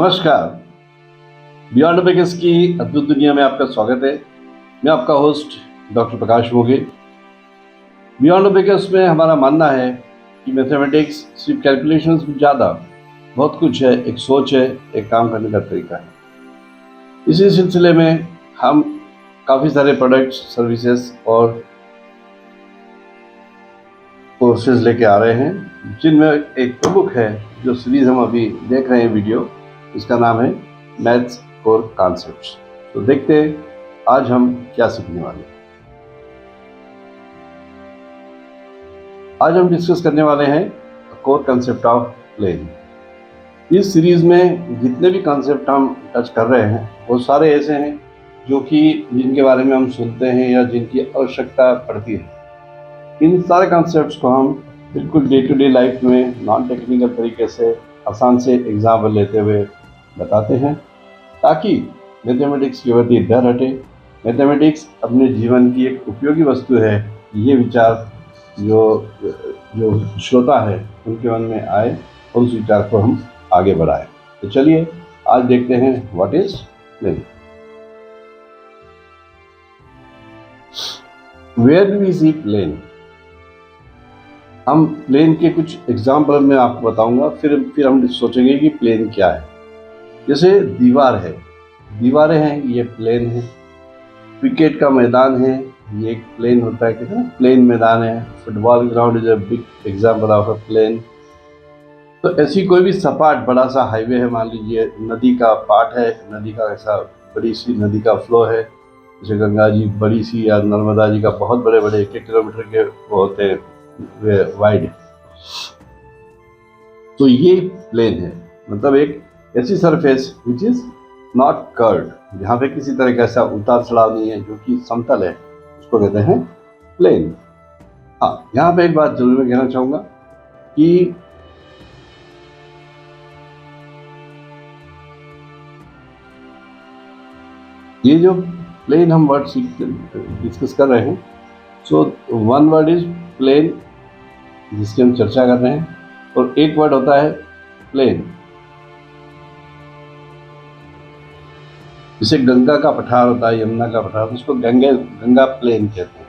नमस्कार। Beyond abacus की अद्भुत दुनिया में आपका स्वागत है। मैं आपका होस्ट डॉक्टर प्रकाश मोगे। बियॉन्ड अबेकस में हमारा मानना है कि मैथमेटिक्स सिर्फ कैलकुलेशंस में ज़्यादा बहुत कुछ है, एक सोच है, एक काम करने का तरीका है। इसी सिलसिले में हम काफ़ी सारे प्रोडक्ट्स, सर्विसेज और कोर्सेज लेके आ रहे हैं, जिनमें एक प्रमुख है जो सीरीज हम अभी देख रहे हैं वीडियो, इसका नाम है मैथ्स कोर कॉन्सेप्ट्स। तो देखते हैं आज हम क्या सीखने वाले हैं। आज हम डिस्कस करने वाले हैं कोर कॉन्सेप्ट ऑफ प्लेन। इस सीरीज में जितने भी कॉन्सेप्ट हम टच कर रहे हैं वो सारे ऐसे हैं जो कि जिनके बारे में हम सुनते हैं या जिनकी आवश्यकता पड़ती है। इन सारे कॉन्सेप्ट्स को हम बिल्कुल डे टू डे लाइफ में नॉन टेक्निकल तरीके से आसान से एग्जाम्पल लेते हुए बताते हैं, ताकि मैथमेटिक्स के प्रति डर हटे। मैथमेटिक्स अपने जीवन की एक उपयोगी वस्तु है, ये विचार जो जो श्रोता है उनके मन में आए और उस विचार को हम आगे बढ़ाएं। तो चलिए आज देखते हैं what is plane. Where do we see plane? हम प्लेन के कुछ एग्जाम्पल मैं आपको बताऊंगा, फिर हम सोचेंगे कि प्लेन क्या है। जैसे दीवार है, दीवारें हैं, ये प्लेन है। क्रिकेट का मैदान है, ये एक प्लेन होता है, कहते हैं प्लेन मैदान है। Football ground is a big example of a plane. तो ऐसी कोई भी सपाट बड़ा सा हाईवे है, मान लीजिए नदी का पार्ट है, नदी का ऐसा बड़ी सी नदी का फ्लो है, जैसे गंगा जी बड़ी सी या नर्मदा जी का बहुत बड़े बड़े 1-1 किलोमीटर के वो होते हैं वाइड। तो ये प्लेन है, मतलब एक ऐसी surface which is not curved, जहाँ पे किसी तरह का ऐसा उतार चढ़ाव नहीं है, जो कि समतल है, उसको कहते हैं प्लेन। हाँ, यहाँ पे एक बात जरूर मैं कहना चाहूँगा कि ये जो प्लेन हम वर्ड डिस्कस कर रहे हैं, so one word is plane जिसकी हम चर्चा कर रहे हैं, और एक वर्ड होता है प्लेन। जैसे गंगा का पठार होता है, यमुना का पठार, उसको गंगा प्लेन कहते हैं।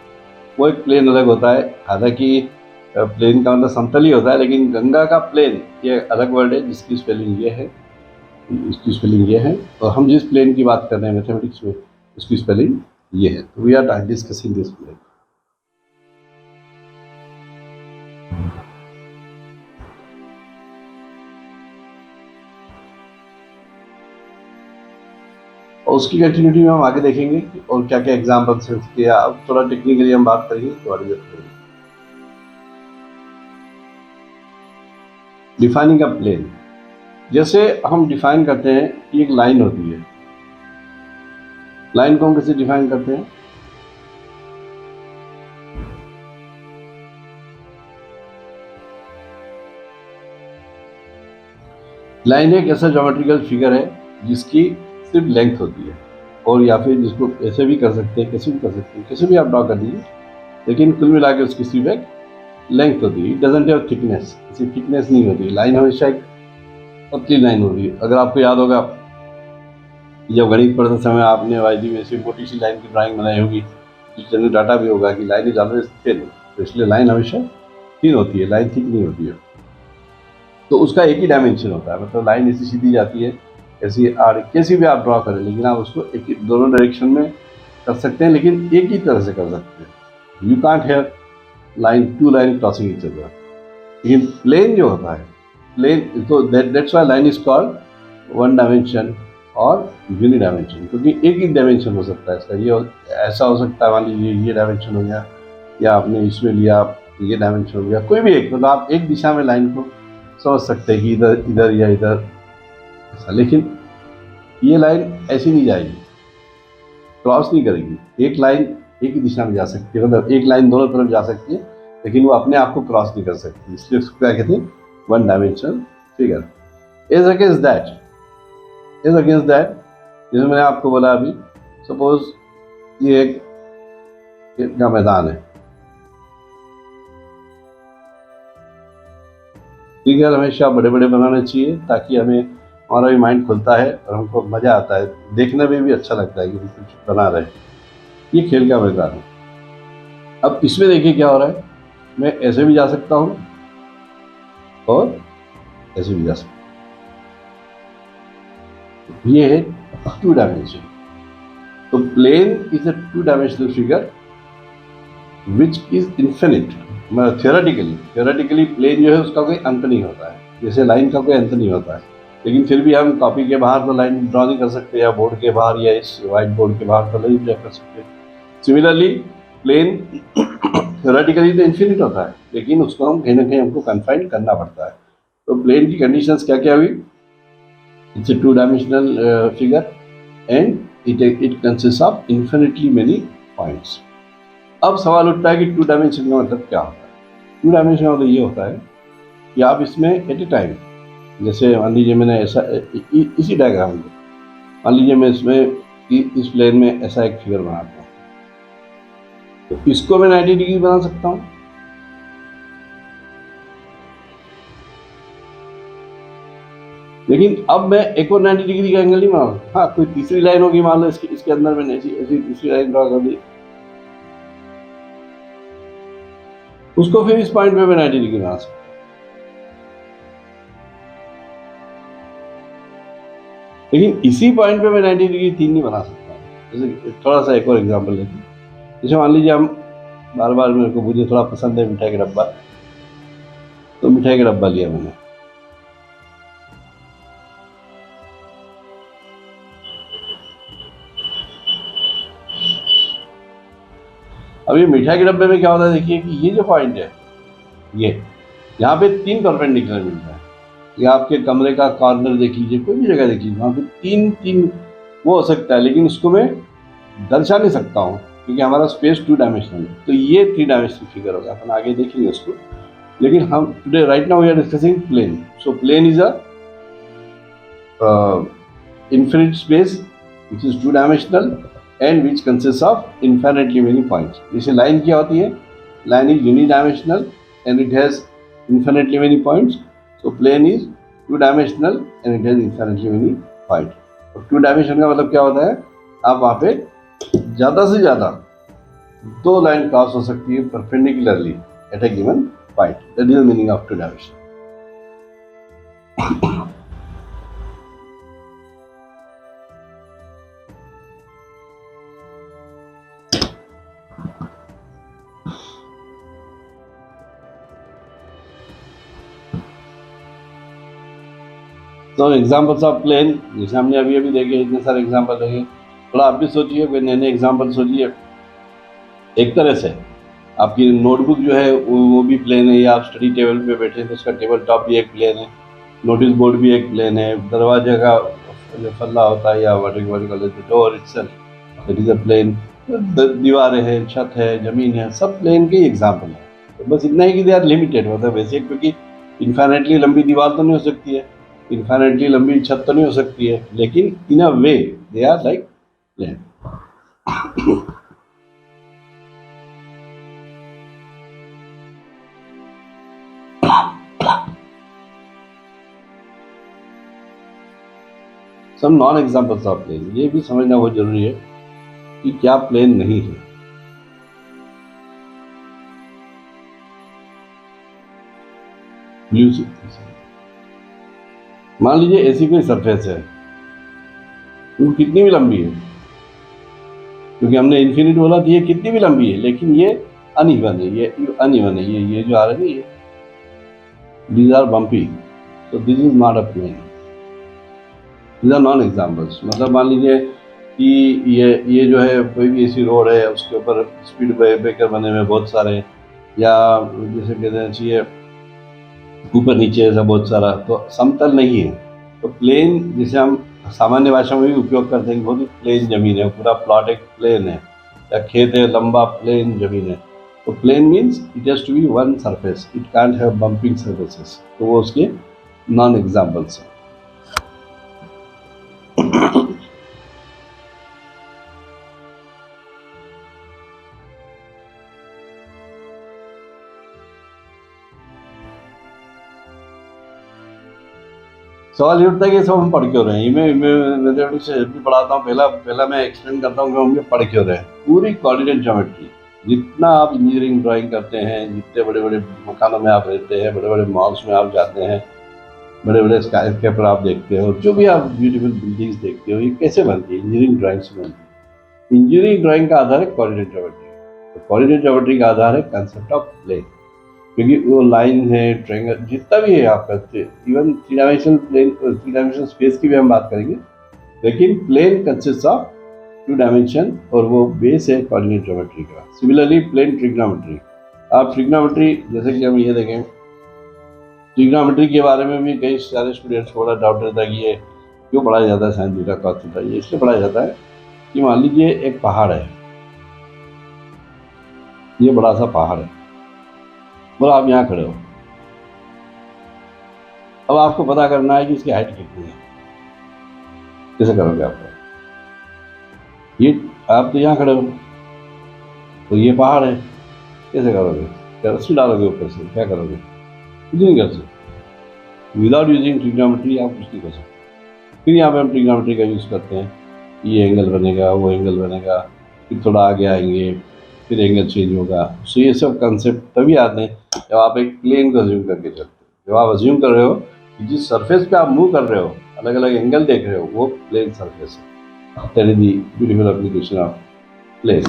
वो एक प्लेन अलग होता है, हालांकि प्लेन का मतलब समतल ही होता है, लेकिन गंगा का प्लेन ये अलग वर्ड है, जिसकी स्पेलिंग ये है, इसकी स्पेलिंग ये है, और हम जिस प्लेन की बात कर रहे हैं मैथमेटिक्स में, उसकी स्पेलिंग ये है। तो we are discussing this plane. और उसकी कंटिन्यूटी में हम आगे देखेंगे और क्या क्या एग्जाम्पल्स हैं उसके। अब थोड़ा टेक्निकली हम बात करेंगे तो आगे करेंगे। डिफाइनिंग अ प्लेन, जैसे हम डिफाइन करते हैं कि एक लाइन होती है। लाइन को हम कैसे डिफाइन करते हैं? लाइन एक ऐसा ज्योमेट्रिकल फिगर है जिसकी सिर्फ लेंथ होती है, और या फिर जिसको ऐसे भी कर सकते हैं, कैसे भी कर सकते हैं, कैसे भी आप ड्रॉ कर दीजिए, लेकिन कुल मिला के उसकी सिर्फ एक लेंथ होती है। इट डजंट हैव थिकनेस, किसी थिकनेस नहीं होती। लाइन हमेशा एक पतली लाइन होती है। अगर आपको याद होगा, जब गणित पढ़ते समय आपने वाईडी में से मोटी सी लाइन की ड्राइंग बनाई होगी, जिसके अंदर डाटा भी होगा कि लाइन इज ऑलवेज थिन, तो इसलिए लाइन हमेशा थिन होती है, लाइन थिक नहीं होती है। तो उसका एक ही डायमेंशन होता है, मतलब लाइन ऐसी सीधी जाती है, ऐसी आड़ कैसी भी आप ड्रॉ करें, लेकिन आप उसको एक दोनों डायरेक्शन में कर सकते हैं, लेकिन एक ही तरह से कर सकते हैं। You can't have line to line crossing each other. लेकिन प्लेन जो होता है, प्लेन, तो that's why line is called one dimension और यूनि डायमेंशन, क्योंकि एक ही डायमेंशन हो सकता है इसका। ये ऐसा हो सकता है, मान लीजिए ये डायमेंशन हो गया, या आपने इसमें लिया ये डायमेंशन हो गया, कोई भी एक, मतलब आप एक दिशा में लाइन को समझ सकते हैं कि इधर इधर या इधर ऐसा। लेकिन ये लाइन ऐसी नहीं जाएगी, क्रॉस नहीं करेगी। एक लाइन एक ही दिशा में जा सकती है, मतलब एक लाइन दोनों तरफ जा सकती है, लेकिन वो अपने आप को क्रॉस नहीं कर सकती, इसलिए उसको क्या कहते हैं? One dimensional figure. Is against that, जैसे मैंने आपको बोला अभी, सपोज ये एक खेत का मैदान है। फिगर हमेशा बड़े बड़े बनाने चाहिए ताकि हमें हमारा भी माइंड खुलता है और हमको मज़ा आता है, देखने में भी अच्छा लगता है कि हम कुछ बना रहे हैं। ये खेल का मैदान है। अब इसमें देखिए क्या हो रहा है, मैं ऐसे भी जा सकता हूँ और ऐसे भी जा सकता हूँ। ये है 2 डायमेंशन। तो plane is a 2 dimensional figure which is infinite. Theoretically plane जो है उसका कोई अंत नहीं होता है, जैसे लाइन का कोई अंत नहीं होता है, लेकिन फिर भी हम कॉपी के बाहर तो लाइन ड्रॉ नहीं कर सकते, या बोर्ड के बाहर या इस व्हाइट बोर्ड के बाहर तो नहीं ड्रॉ कर सकते। सिमिलरली प्लेन थियोरेटिकली तो इन्फिनिट होता है, लेकिन उसको हम कहीं ना कहीं हमको कन्फाइन करना पड़ता है। तो प्लेन की कंडीशंस क्या क्या हुई? It's a 2 dimensional figure and it consist of infinitely many points. अब सवाल उठता है कि 2 डायमेंशन का मतलब क्या होता है? 2 डायमेंशन का मतलब ये होता है कि आप इसमें एट ए टाइम, जैसे मान लीजिए मैंने ऐसा इसी डायग्राम को, मान लीजिए मैं इसमें इस प्लेन में ऐसा एक फिगर बनाता हूँ, तो इसको मैं 90 डिग्री बना सकता हूँ। लेकिन अब मैं एक और 90 डिग्री का एंगल नहीं बना सकता। हाँ, कोई तीसरी लाइन होगी, मान लो इसके अंदर मैंने ऐसी ऐसी तीसरी लाइन ड्रॉ कर दी, उसको फिर इस पॉइंट पे मैं 90 डिग्री बना सकता हूँ। लेकिन इसी पॉइंट पे मैं 90 डिग्री 3 नहीं बना सकता। जैसे थोड़ा सा एक और एग्जांपल लेते हैं। जैसे मान लीजिए हम बार बार, मेरे को मुझे थोड़ा पसंद है मिठाई का डब्बा, तो मिठाई का डब्बा लिया मैंने। अब ये मिठाई के डब्बे में क्या होता है, देखिए कि ये जो पॉइंट है, ये यहाँ पे 3 परपेंडिकुलर मिलता है। या आपके कमरे का कॉर्नर देख लीजिए, कोई भी जगह देख लीजिए, वहाँ पे 3 वो हो सकता है, लेकिन उसको मैं दर्शा नहीं सकता हूँ क्योंकि हमारा स्पेस 2 डायमेंशनल है। तो ये 3 डायमेंशनल फिगर होगा, अपन आगे देखेंगे उसको। लेकिन हम today right now we are discussing plane. So plane is a infinite space which is 2 dimensional and which consists of infinitely many points. जैसे लाइन क्या होती है? Line is unidimensional and it has infinitely many points. So plane is 2 dimensional and it has infinitely many points. और 2 dimension का मतलब क्या होता है? आप वहाँ पे ज़्यादा से ज़्यादा 2 लाइन क्रॉस हो सकती है perpendicularly at a given point. That is the meaning of 2 dimension. तो एग्जाम्पल्स ऑफ प्लेन, जैसे हमने अभी अभी देखे, इतने सारे एग्जाम्पल देखे, थोड़ा आप भी सोचिए, कोई नए नए एग्जाम्पल सोचिए। एक तरह से आपकी नोटबुक जो है वो भी प्लेन है, या आप स्टडी टेबल पे बैठे हैं तो उसका टेबल टॉप भी एक प्लेन है, नोटिस बोर्ड भी एक प्लेन है, दरवाजे का जो पल्ला होता है या door itself that is a plane, दीवारें हैं, छत है, जमीन है, सब प्लेन के ही एग्जाम्पल है। तो बस इतना ही कि दे आर लिमिटेड, मतलब वैसे, क्योंकि इन्फाइनेटली लंबी दीवार तो नहीं हो सकती है, इन्फाइनेटली लंबी छत तो नहीं हो सकती है, लेकिन in a way they are like plane. Some non examples of plane, ये भी समझना बहुत जरूरी है कि क्या प्लेन नहीं है। ब्लू, मान लीजिए ऐसी कोई सरफेस है, वो कितनी भी लंबी है, क्योंकि हमने इन्फिनिट बोला कि ये कितनी भी लंबी है, लेकिन ये अनइवन है, ये अनइवन है, ये जो आ रहा है, ये these are bumpy, so this is not a plane, these are non examples। मतलब मान लीजिए कि ये जो है कोई भी ऐसी रोड है, उसके ऊपर स्पीड ब्रेकर बने हुए बहुत सारे, या जैसे कहते हैं चाहिए ऊपर नीचे ऐसा बहुत सारा, तो समतल नहीं है। तो प्लेन जिसे हम सामान्य भाषा में भी उपयोग करते हैं, बहुत ही प्लेन जमीन है, पूरा प्लॉट एक प्लेन है, या खेत है, लंबा प्लेन जमीन है। तो plane means it has to be one surface, it can't have bumping surfaces. तो वो उसके नॉन एग्जाम्पल्स हैं। सवाल ये उठता है कि सब हम पढ़ क्यों रहे हैं। मैं मैथमेटिक्स भी पढ़ाता हूँ, पहला मैं एक्सप्लेन करता हूँ कि हम ये पढ़ क्यों रहे हैं। पूरी कोऑर्डिनेट ज्योमेट्री, जितना आप इंजीनियरिंग ड्राइंग करते हैं, जितने बड़े बड़े मकानों में आप रहते हैं, बड़े बड़े मॉल्स में आप जाते हैं, बड़े बड़े स्काईस्क्रेपर आप देखते हो, जो भी आप ब्यूटीफुल बिल्डिंग्स देखते हो, ये कैसे बनती है? इंजीनियरिंग ड्राइंग से बनती है। इंजीनियरिंग ड्राइंग का आधार है कोऑर्डिनेट ज्योमेट्री। तो कोऑर्डिनेट ज्योमेट्री का आधार है कंसेप्ट ऑफ प्लेन, क्योंकि वो लाइन है, ट्रायंगल, जितना भी है आपका, even three dimensional plane, three dimensional space की भी हम बात करेंगे, लेकिन plane consist of two dimension और वो बेस है कोऑर्डिनेट ज्योमेट्री का। सिमिलरली प्लेन ट्रिग्नोमेट्री, आप ट्रिग्नोमेट्री जैसे कि हम ये देखें, ट्रिग्नोमेट्री के बारे में भी कई सारे स्टूडेंट्स को बड़ा डाउट रहता है कि ये क्यों पढ़ाया जाता है, साइन थीटा कॉस थीटा। ये इसलिए पढ़ाया जाता है कि मान लीजिए एक पहाड़ है, ये बड़ा सा पहाड़ है, बोलो आप यहाँ खड़े हो, अब आपको पता करना है कि इसकी हाइट कितनी है। कैसे करोगे आप? ये आप तो यहाँ खड़े हो, तो ये पहाड़ है, कैसे करोगे? क्या रस्सी डालोगे ऊपर से? क्या करोगे? कुछ नहीं कर सकते। विदाउट यूजिंग ट्रिग्नोमेट्री आप कुछ नहीं कर सकते। फिर यहाँ पे हम ट्रिग्नोमेट्री का यूज़ करते हैं, ये एंगल बनेगा, वो एंगल बनेगा, फिर थोड़ा आगे आएंगे, फिर एंगल चेंज होगा। सो ये सब कंसेप्ट तभी आते हैं जब आप एक प्लेन को अज्यूम करके चलते हो। जब आप अज्यूम कर रहे हो कि जिस सरफेस पे आप मूव कर रहे हो, अलग अलग एंगल देख रहे हो, वो प्लेन सरफेस है। That is the beautiful application of plane.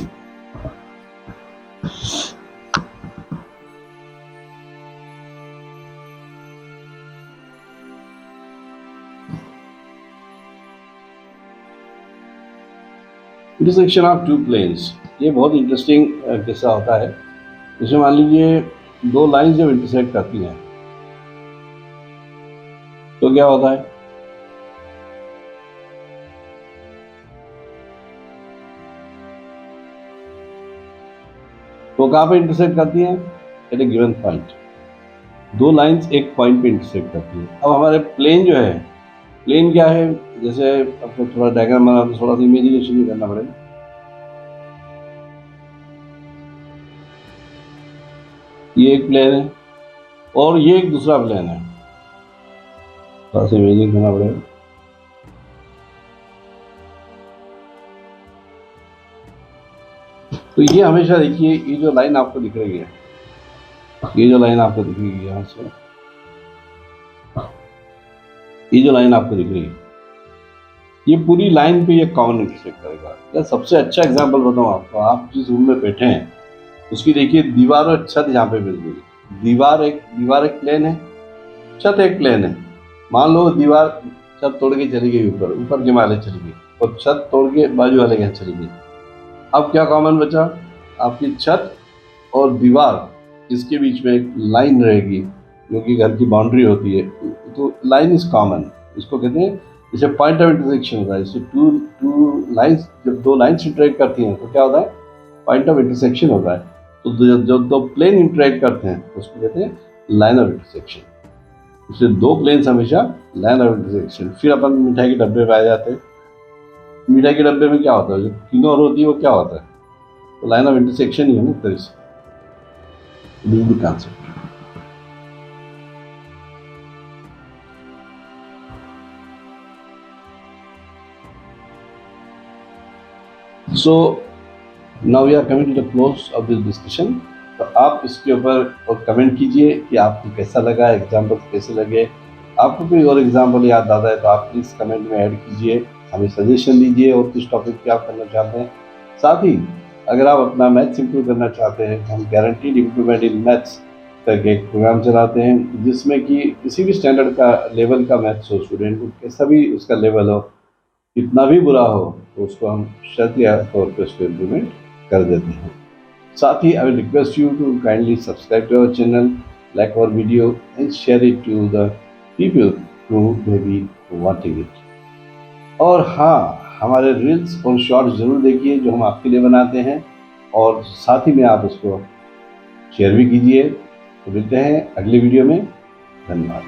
Intersection of two planes, ये बहुत इंटरेस्टिंग किस्सा होता है। जैसे मान लीजिए दो लाइंस जब इंटरसेक्ट करती हैं तो क्या होता है? तो कहाँ पे इंटरसेक्ट करती हैं? एट ए गिवन पॉइंट। दो लाइंस एक पॉइंट पे इंटरसेक्ट करती हैं। अब हमारे प्लेन जो है, प्लेन क्या है? जैसे आपको थोड़ा डायग्राम बना, तो थोड़ा सा इमेजिनेशन भी करना पड़ेगा। ये एक प्लेन है और ये एक दूसरा प्लेन है, थोड़ा सा इमेजिन करना पड़ेगा। तो ये हमेशा देखिए, ये जो लाइन आपको दिख रही है, ये जो लाइन आपको दिख रही है यहाँ से, ये जो लाइन आपको दिख रही है, ये पूरी लाइन पे ये कॉमन इंटरसेक्ट करेगा। या सबसे अच्छा एग्जांपल बताऊँ आपको, आप जिस रूम में बैठे हैं उसकी देखिए दीवार और छत यहाँ पे मिल गई। दीवार एक प्लेन है, छत एक प्लेन है। मान लो दीवार छत तोड़ के चली गई, ऊपर के माले चली गई, और छत तोड़ के बाजू वाले घर चली गई। अब क्या कॉमन बचा? आपकी छत और दीवार, इसके बीच में एक लाइन रहेगी जो कि घर की बाउंड्री होती है। तो लाइन इज कॉमन, इसको कहते हैं, जैसे पॉइंट ऑफ इंटरसेक्शन होता है। जैसे टू लाइंस, जब दो लाइंस इंटरेक्ट करती हैं तो क्या होता है? पॉइंट ऑफ इंटरसेक्शन होता है। तो जब दो प्लेन इंटरेक्ट करते हैं तो उसको कहते हैं लाइन ऑफ इंटरसेक्शन। इसलिए दो प्लेन्स हमेशा लाइन ऑफ इंटरसेक्शन। फिर अपन मिठाई के डब्बे पाए जाते हैं। मिठाई के डब्बे में क्या होता है? जो तीनों ओर होती है वो क्या होता है? तो लाइन ऑफ इंटरसेक्शन ही है ना, तरह से। This is the concept. So now we are coming to the close of this discussion. तो आप इसके ऊपर और कमेंट कीजिए कि आपको कैसा लगा, एग्जाम्पल कैसे लगे। आपको कोई और एग्जाम्पल याद आता है तो आप प्लीज़ कमेंट में ऐड कीजिए, हमें सजेशन दीजिए और किस टॉपिक पे आप करना चाहते हैं। साथ ही अगर आप अपना मैथ्स इंप्रूव करना चाहते हैं, हम गारंटीड इम्प्रूवमेंट इन मैथ्स करके एक प्रोग्राम चलाते हैं, जिसमें कि किसी भी स्टैंडर्ड का लेवल का मैथ्स हो, स्टूडेंट को कैसा भी उसका लेवल हो, कितना भी बुरा हो, तो उसको हम शर्तिया तौर पर उसको इम्प्लीमेंट कर देते हैं। साथ ही I will request you to kindly subscribe to our channel, like our video and share it to the people who may be wanting it. और हाँ, हमारे रील्स और शॉर्ट्स जरूर देखिए जो हम आपके लिए बनाते हैं, और साथ ही में आप उसको शेयर भी कीजिए। तो मिलते हैं अगले वीडियो में। धन्यवाद।